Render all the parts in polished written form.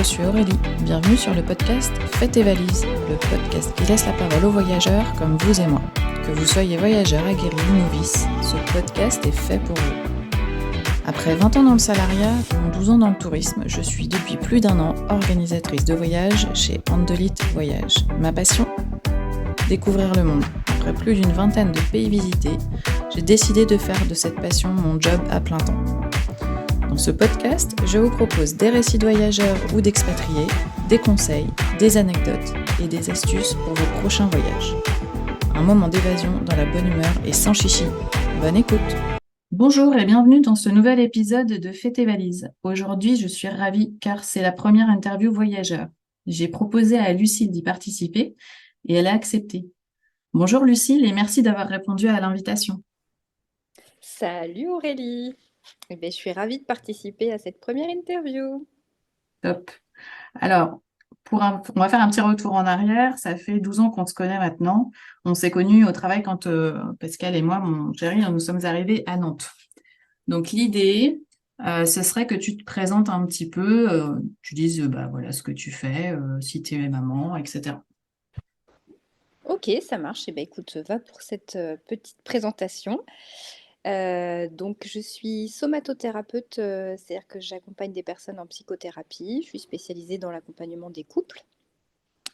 suis Aurélie. Bienvenue sur le podcast Fais tes valises, le podcast qui laisse la parole aux voyageurs comme vous et moi. Que vous soyez voyageur aguerri ou novice, ce podcast est fait pour vous. Après 20 ans dans le salariat, dont 12 ans dans le tourisme, je suis depuis plus d'un an organisatrice de voyage chez Andelite Voyage. Ma passion ? Découvrir le monde. Après plus d'une vingtaine de pays visités, j'ai décidé de faire de cette passion mon job à plein temps. Dans ce podcast, je vous propose des récits de voyageurs ou d'expatriés, des conseils, des anecdotes et des astuces pour vos prochains voyages. Un moment d'évasion dans la bonne humeur et sans chichi. Bonne écoute! Bonjour et bienvenue dans ce nouvel épisode de Fais tes valises. Aujourd'hui, je suis ravie car c'est la première interview voyageur. J'ai proposé à Lucille d'y participer et elle a accepté. Bonjour Lucille et merci d'avoir répondu à l'invitation. Salut Aurélie! Eh bien, je suis ravie de participer à cette première interview. Top. Alors, on va faire un petit retour en arrière. Ça fait 12 ans qu'on se connaît maintenant. On s'est connus au travail quand Pascal et moi, mon chéri, nous sommes arrivés à Nantes. Donc, l'idée, ce serait que tu te présentes un petit peu, tu dises bah, voilà ce que tu fais, si tu es maman, etc. Ok, ça marche. Eh bien, écoute, va pour cette petite présentation. Donc, je suis somatothérapeute, c'est-à-dire que j'accompagne des personnes en psychothérapie. Je suis spécialisée dans l'accompagnement des couples.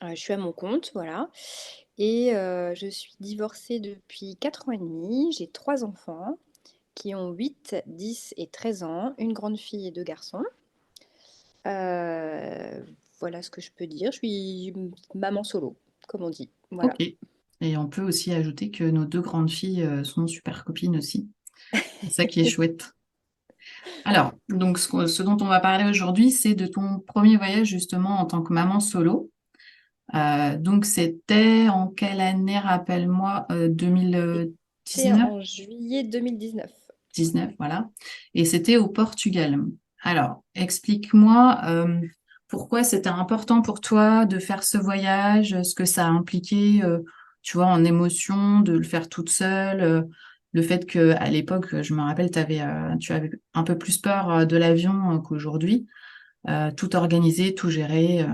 Je suis à mon compte, voilà. Et je suis divorcée depuis 4 ans et demi. J'ai 3 enfants qui ont 8, 10 et 13 ans, une grande fille et 2 garçons. Euh, voilà ce que je peux dire. Je suis maman solo, comme on dit. Voilà. Ok. Et on peut aussi ajouter que nos deux grandes filles sont super copines aussi. C'est ça qui est chouette. Alors, donc ce dont on va parler aujourd'hui, c'est de ton premier voyage justement en tant que maman solo. Donc, c'était en quelle année, rappelle-moi, C'était 2019? en juillet 2019. 19, voilà. Et c'était au Portugal. Alors, explique-moi pourquoi c'était important pour toi de faire ce voyage, ce que ça a impliqué, tu vois, en émotion, de le faire toute seule, le fait que à l'époque, je me rappelle, tu avais un peu plus peur de l'avion qu'aujourd'hui, tout organiser, tout gérer.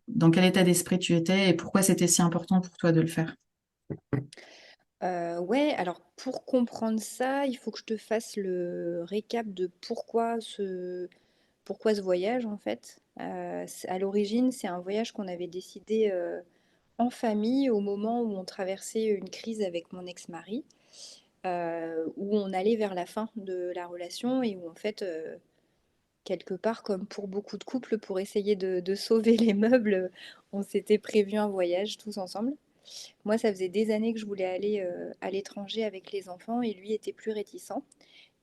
Dans quel état d'esprit tu étais et pourquoi c'était si important pour toi de le faire? Ouais, alors pour comprendre ça, il faut que je te fasse le récap de pourquoi ce voyage en fait. À l'origine, c'est un voyage qu'on avait décidé en famille au moment où on traversait une crise avec mon ex-mari, où on allait vers la fin de la relation et où en fait, quelque part, comme pour beaucoup de couples, pour essayer de sauver les meubles, on s'était prévu un voyage tous ensemble. Moi, ça faisait des années que je voulais aller à l'étranger avec les enfants et lui était plus réticent.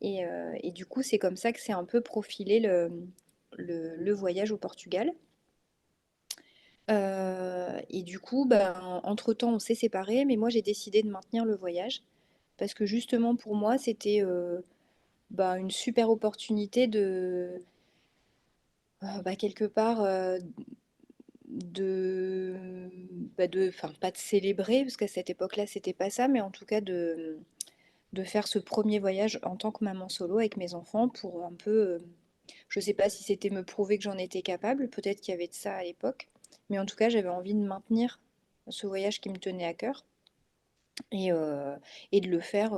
Et du coup, c'est comme ça que c'est un peu profilé le voyage au Portugal. Et du coup, ben, entre-temps, on s'est séparés, mais moi, j'ai décidé de maintenir le voyage parce que justement, pour moi, c'était ben, une super opportunité bah, quelque part, de, enfin, pas de célébrer, parce qu'à cette époque-là, c'était pas ça, mais en tout cas de faire ce premier voyage en tant que maman solo avec mes enfants pour un peu, je sais pas si c'était me prouver que j'en étais capable, peut-être qu'il y avait de ça à l'époque, mais en tout cas, j'avais envie de maintenir ce voyage qui me tenait à cœur et, euh, et de le faire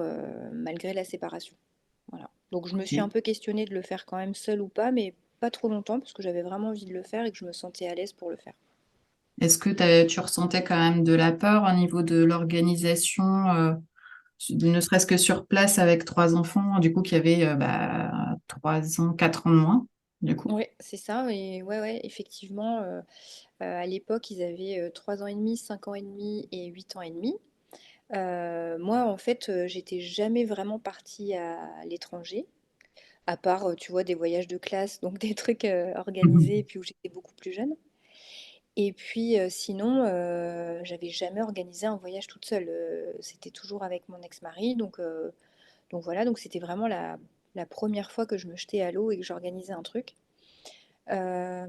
malgré la séparation. Voilà. Donc je me suis un Ok. peu questionnée de le faire quand même seule ou pas, mais pas trop longtemps parce que j'avais vraiment envie de le faire et que je me sentais à l'aise pour le faire. Est-ce que tu ressentais quand même de la peur au niveau de l'organisation, ne serait-ce que sur place avec trois enfants, du coup, qui avaient 3 ans, 4 ans de moins, du coup? Oui, c'est ça. Et ouais, ouais, effectivement, à l'époque, ils avaient 3 ans et demi, 5 ans et demi et 8 ans et demi. Moi, en fait, j'étais jamais vraiment partie à l'étranger, à part, tu vois, des voyages de classe, donc des trucs organisés, et Mhm. puis où j'étais beaucoup plus jeune. Et puis sinon, j'avais jamais organisé un voyage toute seule. C'était toujours avec mon ex-mari, donc voilà, donc c'était vraiment la première fois que je me jetais à l'eau et que j'organisais un truc. Euh,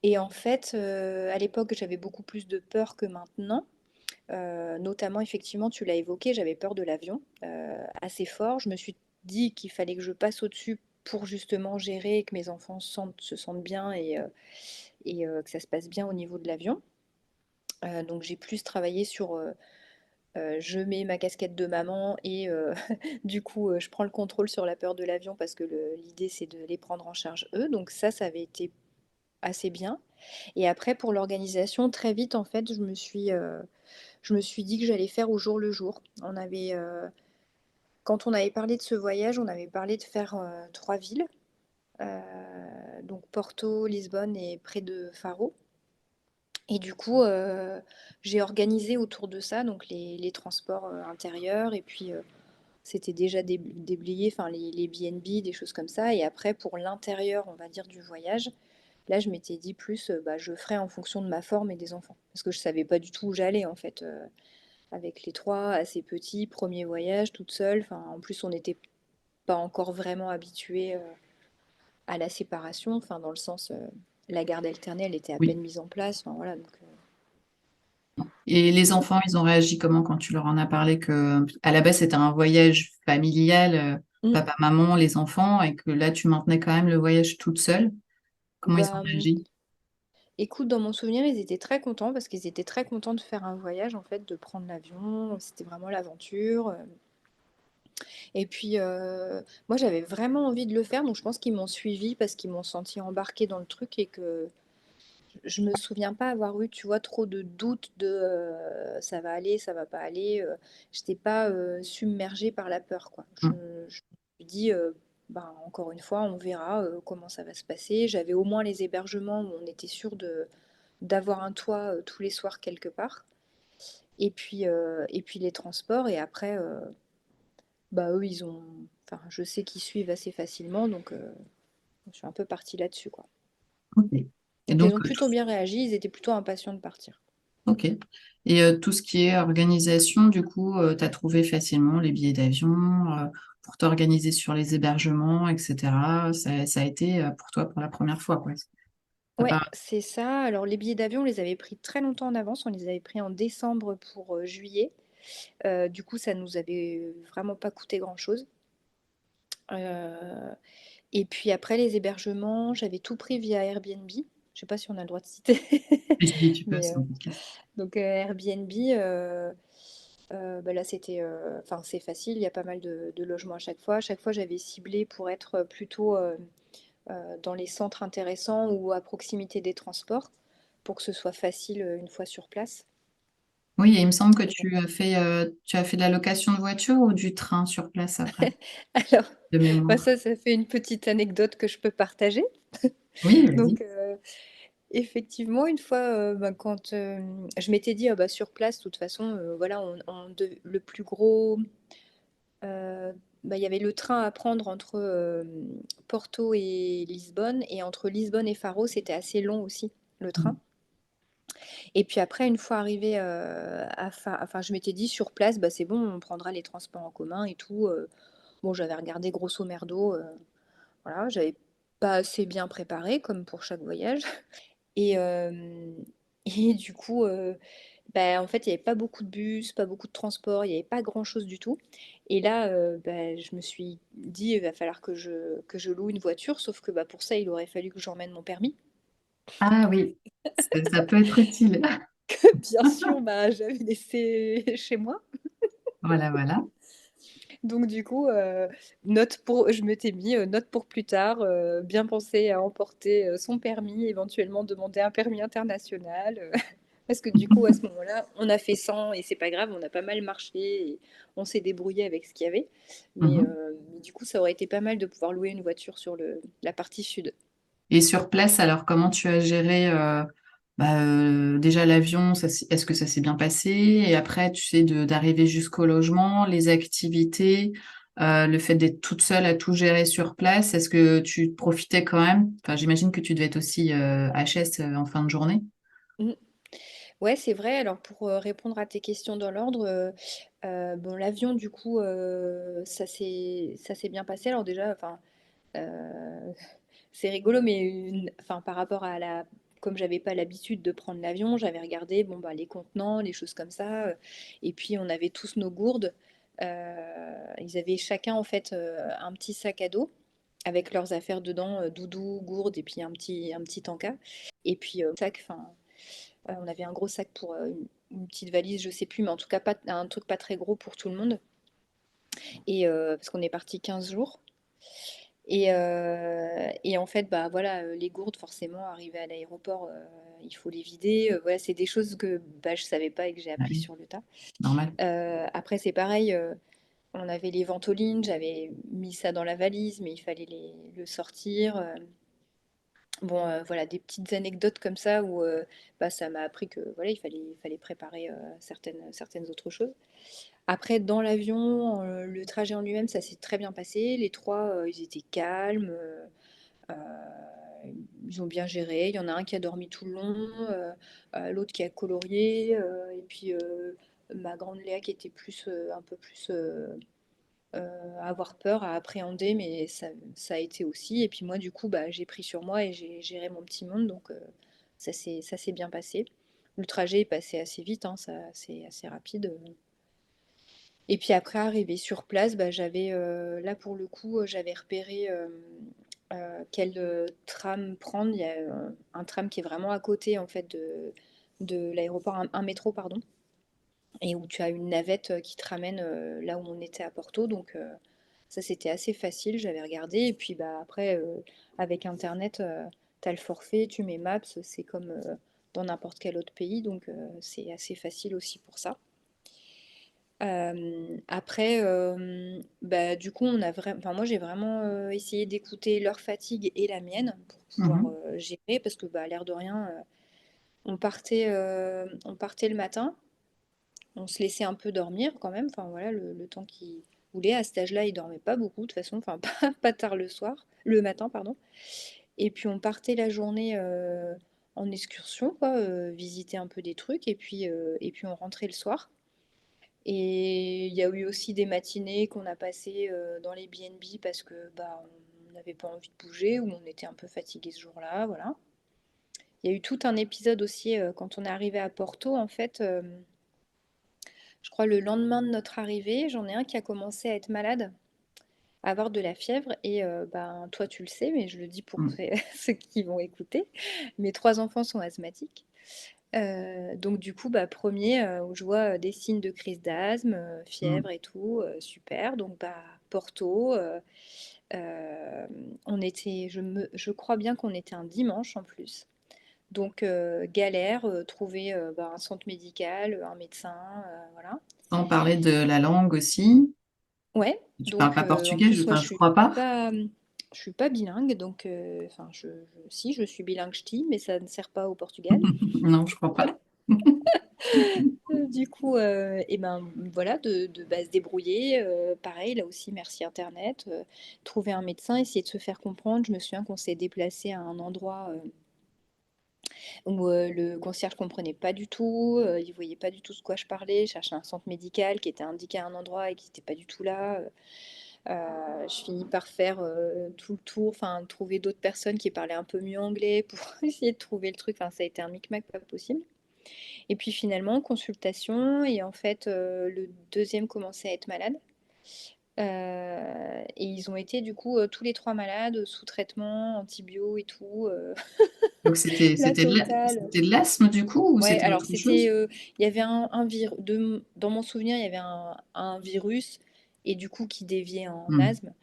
et en fait, à l'époque, j'avais beaucoup plus de peur que maintenant. Notamment, effectivement, tu l'as évoqué, j'avais peur de l'avion assez fort. Je me suis dit qu'il fallait que je passe au-dessus pour justement gérer, que mes enfants se sentent bien et que ça se passe bien au niveau de l'avion. Donc j'ai plus travaillé sur, je mets ma casquette de maman et du coup, je prends le contrôle sur la peur de l'avion parce que l'idée, c'est de les prendre en charge eux. Donc ça avait été assez bien. Et après, pour l'organisation, très vite, en fait, je me suis dit que j'allais faire au jour le jour. Quand on avait parlé de ce voyage, on avait parlé de faire 3 villes, heu, donc Porto, Lisbonne et près de Faro. Et du coup, j'ai organisé autour de ça, donc les transports intérieurs, et puis c'était déjà déblayé, enfin les B&B, des choses comme ça. Et après, pour l'intérieur, on va dire, du voyage, là, je m'étais dit plus, bah, je ferai en fonction de ma forme et des enfants. Parce que je savais pas du tout où j'allais, en fait, avec les trois, assez petits, premier voyage, toute seule. Enfin, en plus, on n'était pas encore vraiment habitués à la séparation, enfin, dans le sens, la garde alternée, elle était à Oui. peine mise en place. Enfin, voilà, donc, Et les enfants, ils ont réagi comment quand tu leur en as parlé que à la base c'était un voyage familial, mm, papa, maman, les enfants, et que là tu maintenais quand même le voyage toute seule? Comment ils ont bah, réagi? écoute, dans mon souvenir, ils étaient très contents parce qu'ils étaient très contents de faire un voyage, en fait, de prendre l'avion. C'était vraiment l'aventure. Et puis, moi, j'avais vraiment envie de le faire, donc je pense qu'ils m'ont suivie parce qu'ils m'ont senti embarquée dans le truc, et que je me souviens pas avoir eu, tu vois, trop de doutes de ça va aller, ça va pas aller. J'étais pas submergée par la peur, quoi. Mm. Je me suis dit, ben, encore une fois, on verra comment ça va se passer. J'avais au moins les hébergements où on était sûr d'avoir un toit tous les soirs quelque part. Et puis les transports. Et après, bah, eux, enfin, je sais qu'ils suivent assez facilement, donc je suis un peu partie là-dessus, quoi. Ok. Et Donc donc, ils ont plutôt bien réagi, ils étaient plutôt impatients de partir. ok. Et tout ce qui est organisation, du coup, tu as trouvé facilement les billets d'avion pour t'organiser sur les hébergements, etc. Ça a été pour toi pour la première fois, quoi. T'as Ouais, pas... c'est ça. Alors les billets d'avion, on les avait pris très longtemps en avance. On les avait pris en décembre pour juillet. Du coup, ça nous avait vraiment pas coûté grand-chose. Euh, et puis après, les hébergements, j'avais tout pris via Airbnb. Je sais pas si on a le droit de citer. Si tu peux, Mais c'est un podcast. donc Airbnb, bah là c'était, enfin c'est facile. Il y a pas mal de logements à chaque fois. À chaque fois, j'avais ciblé pour être plutôt dans les centres intéressants ou à proximité des transports, pour que ce soit facile une fois sur place. Oui, et il me semble que Donc, tu as fait de la location de voiture ou du train sur place après, alors, de bah mémoire. ça fait une petite anecdote que je peux partager. Oui, vas-y. Donc, effectivement, une fois, bah, quand je m'étais dit, ah bah, sur place, de toute façon, voilà, le plus gros, bah, il y avait le train à prendre entre Porto et Lisbonne, et entre Lisbonne et Faro, c'était assez long aussi, le train. Et puis après, une fois arrivé enfin, je m'étais dit sur place, bah, c'est bon, on prendra les transports en commun et tout. Bon, j'avais regardé grosso merdo, voilà, j'avais pas assez bien préparé, comme pour chaque voyage. Et, et du coup, bah, en fait, il n'y avait pas beaucoup de bus, pas beaucoup de transports, il n'y avait pas grand-chose du tout. Et là, bah, je me suis dit, il va falloir que je loue une voiture, sauf que bah, pour ça, il aurait fallu que j'emmène mon permis. Ah oui, ça peut être utile. Bien sûr, bah, j'avais laissé chez moi. Voilà, voilà. Donc du coup, je m'étais mis note pour plus tard, bien penser à emporter son permis, éventuellement demander un permis international. Parce que du coup, à ce moment-là, on a fait 100 et c'est pas grave, on a pas mal marché et on s'est débrouillé avec ce qu'il y avait. Mhm. Mais du coup, ça aurait été pas mal de pouvoir louer une voiture sur la partie sud. Et sur place, alors, comment tu as géré déjà l'avion, est-ce que ça s'est bien passé? Et après, tu sais, d'arriver jusqu'au logement, les activités, le fait d'être toute seule à tout gérer sur place, est-ce que tu profitais quand même? Enfin, j'imagine que tu devais être aussi HS en fin de journée. Mmh. Ouais, c'est vrai. Alors pour, répondre à tes questions dans l'ordre, bon, l'avion du coup, ça s'est bien passé. Alors déjà, enfin, heu, c'est rigolo, mais enfin, par rapport à comme j'avais pas l'habitude de prendre l'avion, j'avais regardé, bon, bah, les contenants, les choses comme ça, et puis on avait tous nos gourdes. Ils avaient chacun en fait, un petit sac à dos. avec leurs affaires dedans, doudou, gourde et puis un petit tanka. Et puis sac, enfin, on avait un gros sac pour une petite valise, je sais plus, mais en tout cas pas un truc pas très gros pour tout le monde. Et parce qu'on est parti 15 jours. Et en fait, bah voilà, les gourdes, forcément, arrivées à l'aéroport, il faut les vider. Voilà, c'est des choses que bah, je savais pas et que j'ai Ah appris oui, sur le tas. normal. Après, c'est pareil, on avait les ventolines, j'avais mis ça dans la valise, mais il fallait le sortir. Bon, voilà, des petites anecdotes comme ça où bah, ça m'a appris que voilà, il fallait préparer certaines autres choses. Après, dans l'avion, le trajet en lui-même, ça s'est très bien passé. Les trois, ils étaient calmes. Euh, Ils ont bien géré. Il y en a un qui a dormi tout le long, l'autre qui a colorié, et puis ma grande Léa qui était un peu plus à avoir peur, à appréhender, mais ça a été aussi. Et puis moi, du coup, bah, j'ai pris sur moi et j'ai géré mon petit monde, donc ça s'est bien passé. Le trajet est passé assez vite, hein, c'est assez rapide. Et puis après, arrivé sur place, bah, là pour le coup, j'avais repéré quel tram prendre. Il y a un tram qui est vraiment à côté en fait de l'aéroport, un métro, pardon, et où tu as une navette qui te ramène là où on était à Porto. Donc ça, c'était assez facile, j'avais regardé. Et puis bah, après, avec Internet, tu as le forfait, tu mets Maps, c'est comme dans n'importe quel autre pays, donc c'est assez facile aussi pour ça. Après, bah, du coup, enfin, moi, j'ai vraiment essayé d'écouter leur fatigue et la mienne pour pouvoir Mhm. gérer, parce que, bah, l'air de rien, on partait le matin, on se laissait un peu dormir quand même, enfin voilà, le temps qu'il voulait. À cet âge-là, il dormait pas beaucoup, de toute façon, enfin, pas tard le matin, pardon. Et puis, on partait la journée en excursion, quoi, visiter un peu des trucs, et puis on rentrait le soir. Et il y a eu aussi des matinées qu'on a passées dans les B&B parce que bah, on n'avait pas envie de bouger ou on était un peu fatigué ce jour-là, voilà. Il y a eu tout un épisode aussi quand on est arrivé à Porto, en fait, je crois le lendemain de notre arrivée, j'en ai un qui a commencé à être malade, à avoir de la fièvre et ben, toi tu le sais, mais je le dis pour Mm. ceux qui vont écouter, mes trois enfants sont asthmatiques. Donc du coup, bah, premier, où je vois des signes de crise d'asthme, Mm. fièvre et tout, super. Donc bah, Porto, euh, je crois bien qu'on était un dimanche en plus. Donc galère, trouver bah, un centre médical, un médecin, voilà. Sans parler de la langue aussi. Ouais, Tu parles donc pas en portugais, plus moi enfin, je crois pas. pas, je suis pas bilingue, donc enfin si je suis bilingue ch'ti, mais ça ne sert pas au Portugal. Non, je crois pas. Du coup, et ben voilà, de bah, se débrouiller. Pareil, là aussi, merci Internet. Trouver un médecin, essayer de se faire comprendre. Je me souviens qu'on s'est déplacé à un endroit où le concierge comprenait pas du tout, il voyait pas du tout de quoi je parlais. Je cherchais un centre médical qui était indiqué à un endroit et qui n'était pas du tout là. Je finis par faire tout le tour, enfin trouver d'autres personnes qui parlaient un peu mieux anglais pour essayer de trouver le truc. Enfin, ça a été un micmac pas possible. Et puis finalement, consultation, et en fait, le deuxième commençait à être malade. Et ils ont été du coup tous les trois malades, sous traitement, antibio et tout, Donc la totale. c'était de l'asthme du coup ou Ouais, c'était alors autre chose? il y avait un virus, dans mon souvenir, il y avait un virus, et du coup qui déviait en Mm. asthme,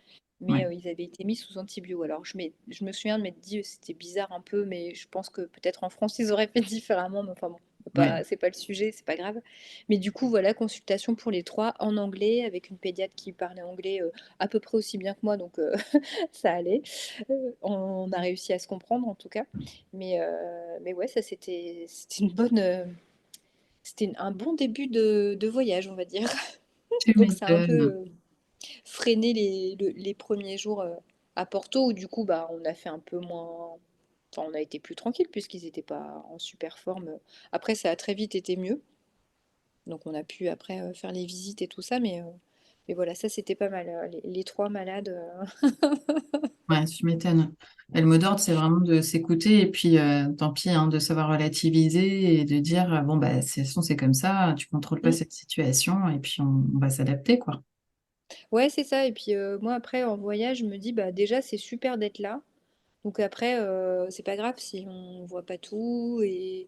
mais Ouais, ils avaient été mis sous antibio. Alors je me souviens de m'être dit, c'était bizarre un peu, mais je pense que peut-être en France ils auraient fait différemment, mais enfin bon, ouais. c'est pas le sujet, c'est pas grave. Mais du coup, voilà, consultation pour les trois en anglais, avec une pédiatre qui parlait anglais à peu près aussi bien que moi, donc ça allait. On a réussi à se comprendre en tout cas. Mais ouais, ça c'était un bon début de voyage, on va dire. Tu Donc ça a un peu m'étonnes. freiné les premiers jours à Porto, où du coup, bah, on a fait un peu moins. Enfin, on a été plus tranquille puisqu'ils n'étaient pas en super forme. Après, ça a très vite été mieux. Donc on a pu après faire les visites et tout ça, mais voilà, ça c'était pas mal. Les trois malades. Ouais, tu m'étonnes. Et le mot d'ordre, c'est vraiment de s'écouter et puis tant pis, hein, de savoir relativiser et de dire bon bah de toute façon c'est comme ça, tu contrôles pas Mm. cette situation et puis on va s'adapter quoi. Ouais, c'est ça. Et puis moi, après, en voyage, je me dis, bah déjà, c'est super d'être là. Donc après, c'est pas grave si on voit pas tout. Et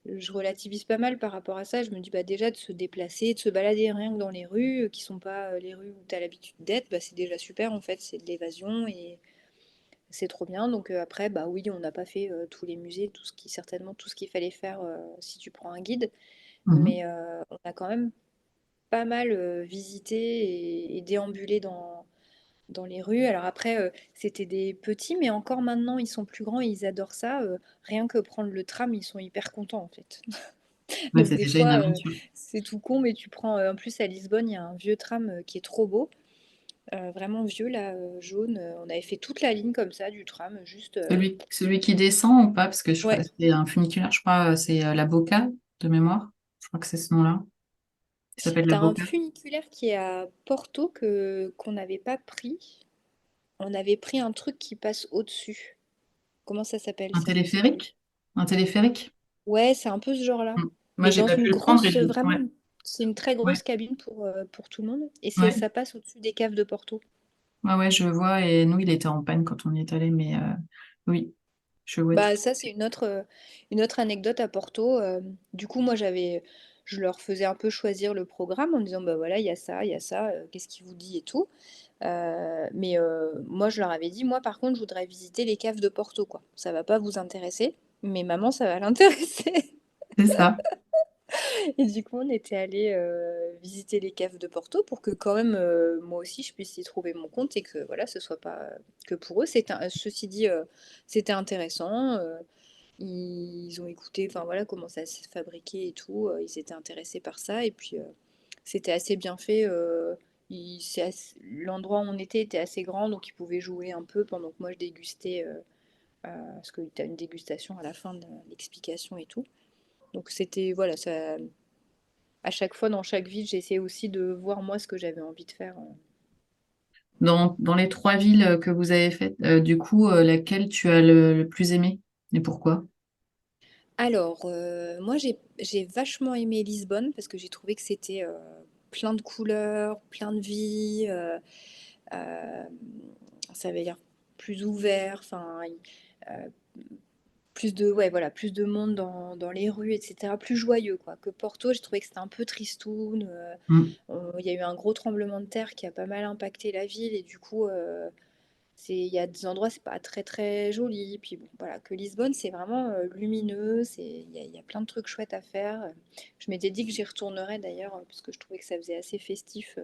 je relativise pas mal par rapport à ça. Je me dis, bah déjà, de se déplacer, de se balader rien que dans les rues, qui sont pas les rues où tu as l'habitude d'être, bah, c'est déjà super en fait. C'est de l'évasion et c'est trop bien. Donc après, bah oui, on n'a pas fait tous les musées, certainement tout ce qu'il fallait faire si tu prends un guide. Mhm. Mais on a quand même pas mal visité et déambulé dans les rues. Alors après, c'était des petits, mais encore maintenant, ils sont plus grands et ils adorent ça. Rien que prendre le tram, ils sont hyper contents en fait. Ouais, Donc c'est des déjà une fois, aventure. c'est tout con, mais tu prends, en plus à Lisbonne, il y a un vieux tram qui est trop beau, vraiment vieux là, jaune. On avait fait toute la ligne comme ça du tram, juste... Celui qui descend ou pas? Parce que je crois Ouais, que c'est un funiculaire, je crois, c'est la Boca de mémoire. Je crois que c'est ce nom-là. Il s'appelle la t'as un Boca. funiculaire qui est à Porto qu'on n'avait pas pris. On avait pris un truc qui passe au-dessus. Comment ça s'appelle Un ça? Je sais plus. téléphérique? Un téléphérique? Ouais, c'est un peu ce genre-là. Mm. Moi, Mais j'ai dans pas une pu le prendre et grosse, ouais, vraiment, c'est une très ouais, grosse cabine pour tout le monde. Et ouais, ça passe au-dessus des caves de Porto. ouais, je vois. Et nous, il était en panne quand on y est allé, mais oui, je vois tout. Bah ça, c'est une autre anecdote à Porto. Du coup, moi, je leur faisais un peu choisir le programme en disant, bah voilà, il y a ça, qu'est-ce qui vous dit et tout. Mais moi, je leur avais dit, moi, par contre, je voudrais visiter les caves de Porto, quoi. Ça va pas vous intéresser, mais maman, ça va l'intéresser. C'est ça. Et du coup, on était allé visiter les caves de Porto pour que quand même, moi aussi, je puisse y trouver mon compte et que voilà, ce soit pas que pour eux. Ceci dit, c'était intéressant. Ils ont écouté, enfin voilà, comment ça se fabriquait et tout. Ils étaient intéressés par ça et puis c'était assez bien fait. L'endroit où on était assez grand, donc ils pouvaient jouer un peu pendant que moi je dégustais, parce que tu as une dégustation à la fin de l'explication et tout. Donc c'était, voilà, ça, à chaque fois dans chaque ville, j'essayais aussi de voir moi ce que j'avais envie de faire. Dans les trois villes que vous avez faites, du coup, laquelle tu as le plus aimé et pourquoi? Alors, moi j'ai vachement aimé Lisbonne parce que j'ai trouvé que c'était plein de couleurs, plein de vie. Euh, Ça avait l'air plus ouvert, enfin, euh, plus de, ouais, voilà, plus de monde dans les rues, etc. Plus joyeux, quoi. Que Porto, j'ai trouvé que c'était un peu tristoun. Mm. Il y a eu un gros tremblement de terre qui a pas mal impacté la ville et du coup, il y a des endroits, c'est pas très très joli. Puis bon, voilà, que Lisbonne, c'est vraiment lumineux, il y a plein de trucs chouettes à faire. Je m'étais dit que j'y retournerais d'ailleurs, parce que je trouvais que ça faisait assez festif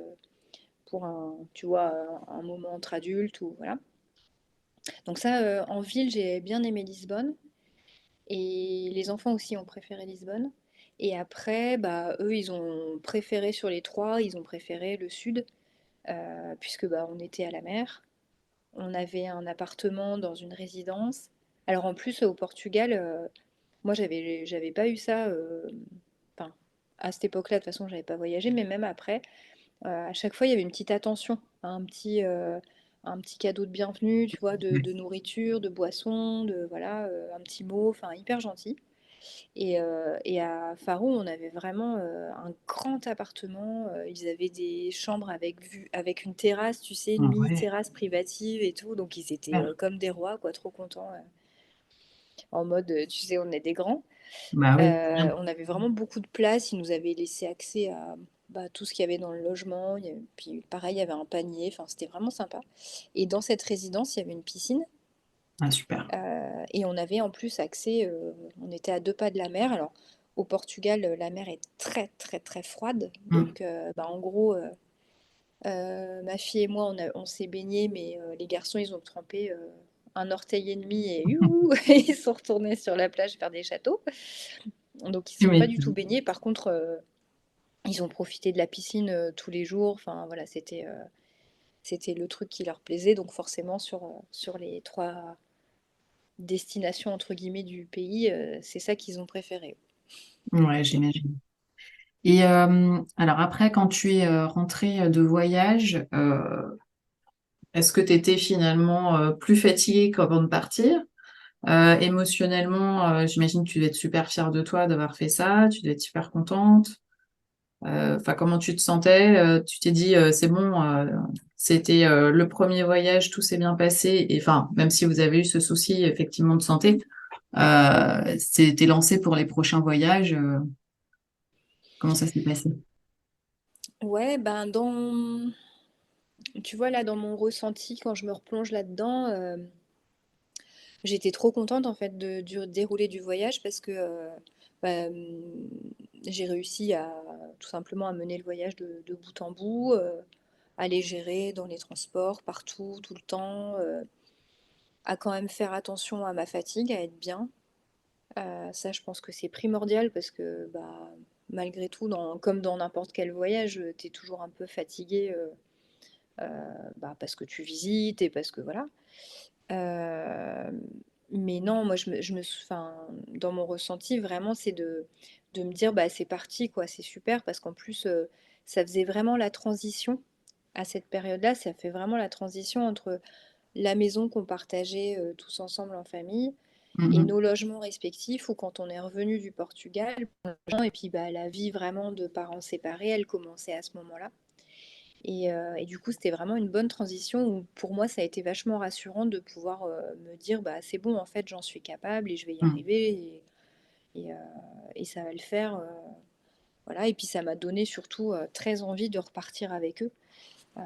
pour tu vois, un moment entre adultes ou voilà. Donc ça, en ville, j'ai bien aimé Lisbonne. Et les enfants aussi ont préféré Lisbonne. Et après, bah, eux, ils ont préféré sur les trois, ils ont préféré le sud, puisque bah, on était à la mer. On avait un appartement dans une résidence. Alors en plus, au Portugal, moi, j'avais pas eu ça. Enfin, à cette époque-là, de toute façon, j'avais pas voyagé, mais même après, à chaque fois, il y avait une petite attention, un petit cadeau de bienvenue, tu vois, Ouais. de nourriture, de boisson, de voilà, un petit mot, enfin hyper gentil. Et à Faro, on avait vraiment un grand appartement. Ils avaient des chambres avec vue, avec une terrasse, tu sais, une Ah mini ouais, terrasse privative et tout. Donc ils étaient super. comme des rois, quoi, trop contents. En mode, tu sais, on est des grands. Bah oui, c'est bien. On avait vraiment beaucoup de place. Ils nous avaient laissé accès à bah, tout ce qu'il y avait dans le logement. Puis pareil, il y avait un panier. Enfin, c'était vraiment sympa. Et dans cette résidence, il y avait une piscine. Ah, super. Et on avait en plus accès, on était à 2 pas de la mer. Alors, au Portugal, la mer est très, très, très froide. Mm. Donc, bah, en gros, ma fille et moi, on s'est baignés, mais les garçons, ils ont trempé un orteil et demi et youhou, ils sont retournés sur la plage faire des châteaux. Donc, ils ne Tu sont pas du tout m'étonnes. baignés. Par contre, ils ont profité de la piscine tous les jours. Enfin, voilà, c'était le truc qui leur plaisait. Donc, forcément, sur les trois destination entre guillemets du pays, c'est ça qu'ils ont préféré. Ouais, j'imagine. Et alors après, quand tu es rentré de voyage, est-ce que tu étais finalement plus fatiguée qu'avant de partir? Émotionnellement, j'imagine que tu devais être super fière de toi d'avoir fait ça, tu devais être super contente. Enfin, comment tu te sentais? Tu t'es dit, c'est bon, c'était le premier voyage, tout s'est bien passé. Et enfin, même si vous avez eu ce souci effectivement de santé, t'es lancé pour les prochains voyages. Comment ça s'est passé? Ouais, ben tu vois là dans mon ressenti quand je me replonge là-dedans, j'étais trop contente en fait du déroulé du voyage parce que bah, j'ai réussi à tout simplement à mener le voyage de bout en bout, à les gérer dans les transports, partout, tout le temps, à quand même faire attention à ma fatigue, à être bien. Ça, je pense que c'est primordial parce que bah, malgré tout, comme dans n'importe quel voyage, tu es toujours un peu fatigué bah, parce que tu visites et parce que voilà. Euh, mais non, moi, enfin, dans mon ressenti, vraiment, c'est de me dire, bah, c'est parti, quoi, c'est super, parce qu'en plus, ça faisait vraiment la transition à cette période-là, ça fait vraiment la transition entre la maison qu'on partageait tous ensemble en famille et Mhm. nos logements respectifs, ou quand on est revenu du Portugal, et puis bah, la vie vraiment de parents séparés, elle commençait à ce moment-là. Et du coup, c'était vraiment une bonne transition où pour moi, ça a été vachement rassurant de pouvoir me dire, bah, c'est bon, en fait, j'en suis capable et je vais y Mhm. arriver et, euh, et ça va le faire. Voilà. Et puis, ça m'a donné surtout très envie de repartir avec eux, euh,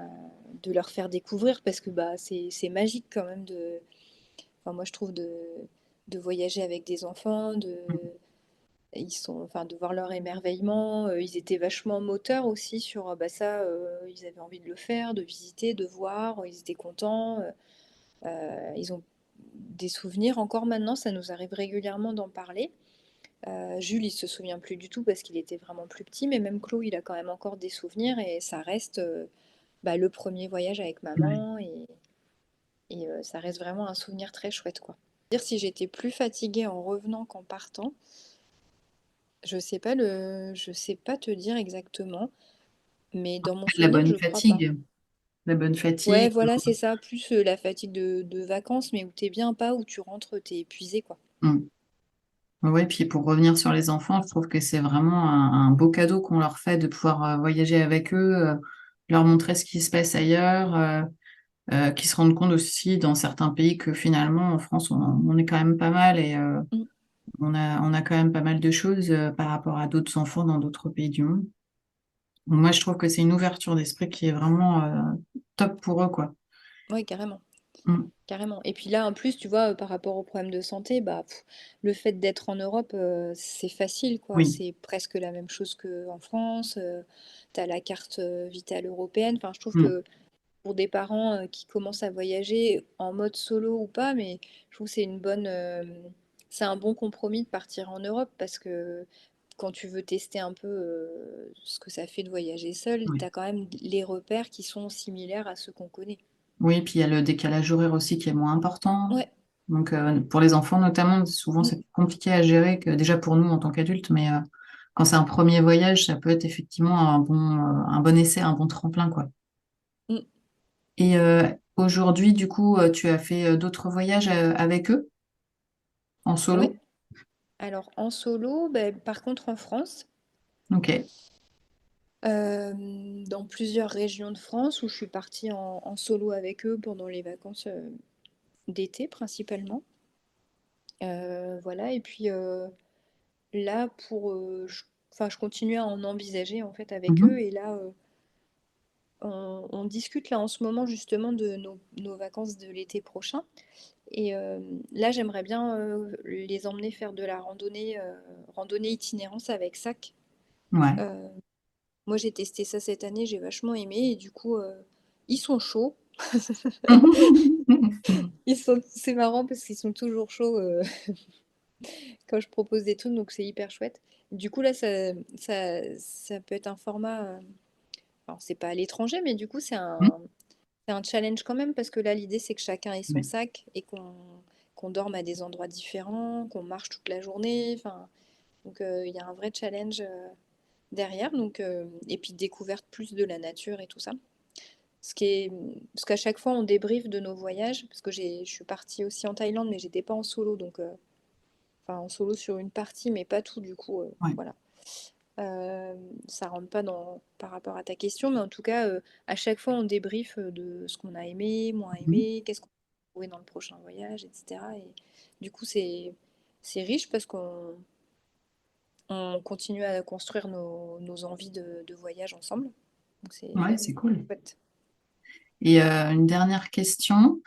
de leur faire découvrir parce que bah, c'est magique quand même enfin, moi, je trouve de voyager avec des enfants, enfin, de voir leur émerveillement. Ils étaient vachement moteurs aussi sur bah, ça. Ils avaient envie de le faire, de visiter, de voir. Ils étaient contents. Ils ont des souvenirs encore maintenant. Ça nous arrive régulièrement d'en parler. Jules, il se souvient plus du tout parce qu'il était vraiment plus petit, mais même Chloé, il a quand même encore des souvenirs et ça reste bah, le premier voyage avec Ouais. maman et ça reste vraiment un souvenir très chouette, quoi. Dire si j'étais plus fatiguée en revenant qu'en partant, je sais pas te dire exactement, mais dans mon La souvenir, bonne je crois pas. fatigue. La bonne Ouais, fatigue. voilà, c'est ça, plus la fatigue de vacances, mais où t'es bien, pas où tu rentres, t'es épuisé, quoi. Mm. Oui, puis pour revenir sur les enfants, je trouve que c'est vraiment un beau cadeau qu'on leur fait de pouvoir voyager avec eux, leur montrer ce qui se passe ailleurs, qu'ils se rendent compte aussi dans certains pays que finalement en France on est quand même pas mal et Mm. on a quand même pas mal de choses par rapport à d'autres enfants dans d'autres pays du monde. Donc moi je trouve que c'est une ouverture d'esprit qui est vraiment top pour eux, quoi. Ouais, carrément. Mm. Carrément. Et puis là, en plus, tu vois, par rapport aux problèmes de santé, bah, le fait d'être en Europe, c'est facile, quoi. Oui, C'est presque la même chose qu'en France. Tu as la carte vitale européenne. Enfin, je trouve mm. que pour des parents qui commencent à voyager en mode solo ou pas, mais je trouve que c'est un bon compromis de partir en Europe parce que quand tu veux tester un peu ce que ça fait de voyager seul, tu Oui. as quand même les repères qui sont similaires à ceux qu'on connaît. Oui, puis il y a le décalage horaire aussi qui est moins important. Ouais. Donc, pour les enfants notamment, souvent Mm, c'est plus compliqué à gérer que déjà pour nous en tant qu'adultes, mais quand c'est un premier voyage, ça peut être effectivement un bon essai, un bon tremplin, quoi. mm. Et aujourd'hui, du coup, tu as fait d'autres voyages avec eux en Ouais. solo? Alors en solo, ben, par contre en France, Ok. dans plusieurs régions de France où je suis partie en solo avec eux pendant les vacances d'été principalement. Voilà, et puis là, enfin, je continue à en envisager en fait avec eux. Mhm. Et là, on discute là en ce moment justement de nos vacances de l'été prochain. Et là, j'aimerais bien les emmener faire de la randonnée itinérance avec sac. Ouais. Euh, Moi, j'ai testé ça cette année, j'ai vachement aimé. Et du coup, ils sont chauds. C'est marrant parce qu'ils sont toujours chauds quand je propose des trucs, donc c'est hyper chouette. Du coup, là, ça peut être un format. Alors, c'est pas à l'étranger, mais du coup, c'est un challenge quand même parce que là, l'idée, c'est que chacun ait son Ouais. sac et qu'on dorme à des endroits différents, qu'on marche toute la journée. Enfin, donc, il y a un vrai challenge derrière. Donc, et puis, découverte plus de la nature et tout ça. Parce qu'à chaque fois, on débriefe de nos voyages. Parce que je suis partie aussi en Thaïlande, mais j'étais pas en solo. Donc, enfin, en solo sur une partie, mais pas tout, du coup. Ouais. Voilà. Ça rentre pas par rapport à ta question, mais en tout cas, à chaque fois, on débriefe de ce qu'on a aimé, moins Mhm. aimé, qu'est-ce qu'on va trouver dans le prochain voyage, etc. Et du coup, c'est riche parce qu'on continue à construire nos envies de voyage ensemble. Donc Ouais, c'est c'est cool. chouette. Et une dernière question.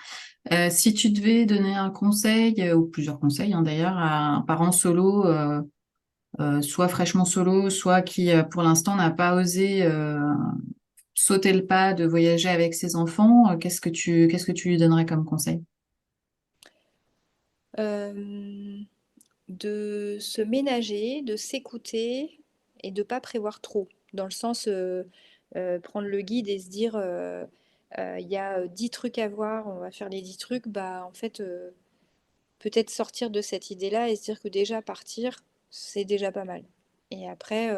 Si tu devais donner un conseil, ou plusieurs conseils hein, d'ailleurs, à un parent solo, soit fraîchement solo, soit qui pour l'instant n'a pas osé sauter le pas de voyager avec ses enfants, qu'est-ce que tu lui donnerais comme conseil? Euh, de se ménager, de s'écouter et de pas prévoir trop. Dans le sens, prendre le guide et se dire, il y a 10 trucs à voir, on va faire les 10 trucs, bah en fait, peut-être sortir de cette idée-là et se dire que déjà partir, c'est déjà pas mal. Et après,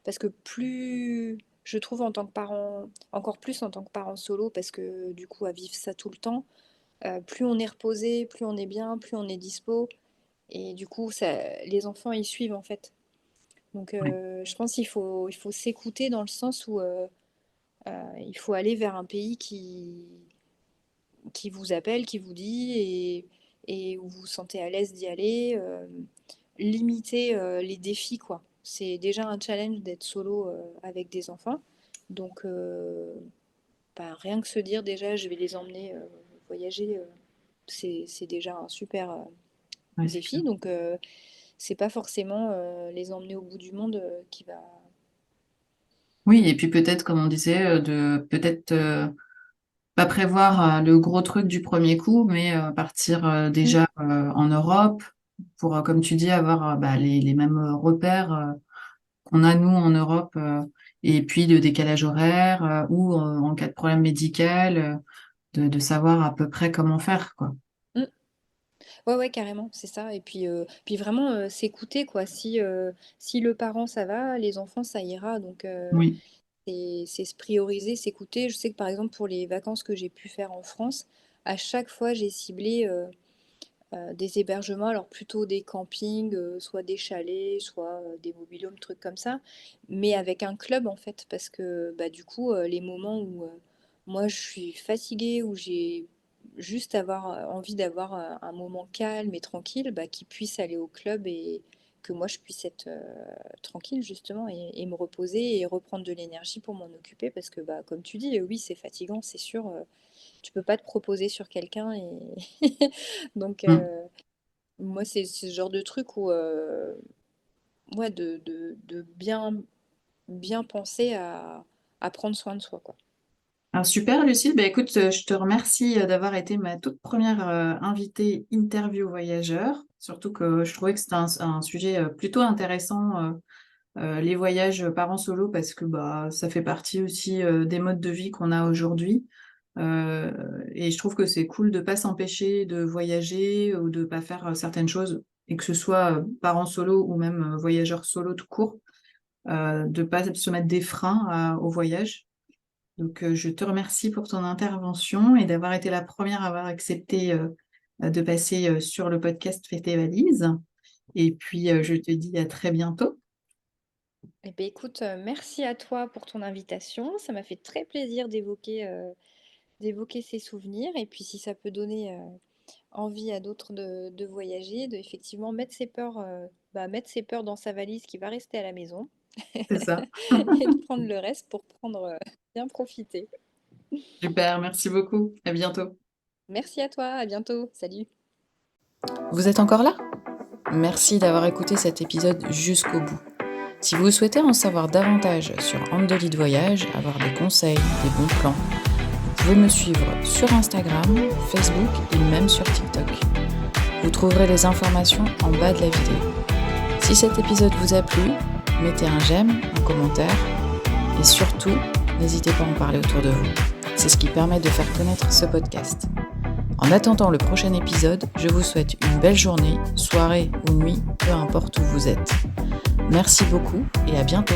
parce que plus, je trouve en tant que parent, encore plus en tant que parent solo, parce que du coup, à vivre ça tout le temps, plus on est reposé, plus on est bien, plus on est dispo. Et du coup, les enfants, ils suivent en fait. Donc, Ouais. je pense qu'il faut s'écouter dans le sens où il faut aller vers un pays qui vous appelle, qui vous dit et où vous vous sentez à l'aise d'y aller. Limiter les défis, quoi. C'est déjà un challenge d'être solo avec des enfants. Donc, bah, rien que se dire déjà, je vais les emmener voyager, c'est déjà un super Ouais, c'est clair. défi. Donc, c'est pas forcément les emmener au bout du monde qui va. Oui, et puis peut-être, comme on disait, de peut-être pas prévoir le gros truc du premier coup, mais partir Mm, déjà en Europe pour, comme tu dis, avoir bah, les mêmes repères qu'on a nous en Europe, et puis de décalage horaire ou en cas de problème médical, de savoir à peu près comment faire, quoi. mm. Ouais, ouais, carrément, c'est ça. Et puis vraiment s'écouter, quoi. Si le parent ça va, les enfants ça ira. Donc Oui, c'est se prioriser, s'écouter. Je sais que par exemple pour les vacances que j'ai pu faire en France, à chaque fois j'ai ciblé des hébergements, alors plutôt des campings, soit des chalets, soit des mobil-homes, trucs comme ça, mais avec un club en fait, parce que bah, du coup, les moments où moi je suis fatiguée, où j'ai juste envie d'avoir un moment calme et tranquille, bah, qu'ils puissent aller au club et que moi je puisse être tranquille justement et me reposer et reprendre de l'énergie pour m'en occuper, parce que bah, comme tu dis, oui, c'est fatigant, c'est sûr. Tu peux pas te proposer sur quelqu'un et donc mm. moi c'est ce genre de truc où ouais de bien penser à prendre soin de soi quoi. Alors super, Lucie. Ben, écoute, je te remercie d'avoir été ma toute première invitée interview voyageur. Surtout que je trouvais que c'était un sujet plutôt intéressant, les voyages parents solo, parce que bah, ça fait partie aussi des modes de vie qu'on a aujourd'hui. Euh, et je trouve que c'est cool de pas s'empêcher de voyager ou de pas faire certaines choses, et que ce soit parents solo ou même voyageurs solo tout court, de pas se mettre des freins au voyage. Donc, je te remercie pour ton intervention et d'avoir été la première à avoir accepté de passer sur le podcast Fais tes valises. Et puis, je te dis à très bientôt. Eh ben écoute, merci à toi pour ton invitation. Ça m'a fait très plaisir d'évoquer ces souvenirs et puis si ça peut donner envie à d'autres de voyager, de effectivement mettre ses peurs dans sa valise qui va rester à la maison C'est ça. et de prendre le reste pour bien profiter. Super, merci beaucoup. À bientôt. Merci à toi, à bientôt, salut. Vous êtes encore là? Merci d'avoir écouté cet épisode jusqu'au bout. Si vous souhaitez en savoir davantage sur Andolite Voyage, avoir des conseils, des bons plans, vous pouvez me suivre sur Instagram, Facebook et même sur TikTok. Vous trouverez les informations en bas de la vidéo. Si cet épisode vous a plu, mettez un j'aime, un commentaire et surtout, n'hésitez pas à en parler autour de vous. C'est ce qui permet de faire connaître ce podcast. En attendant le prochain épisode, je vous souhaite une belle journée, soirée ou nuit, peu importe où vous êtes. Merci beaucoup et à bientôt.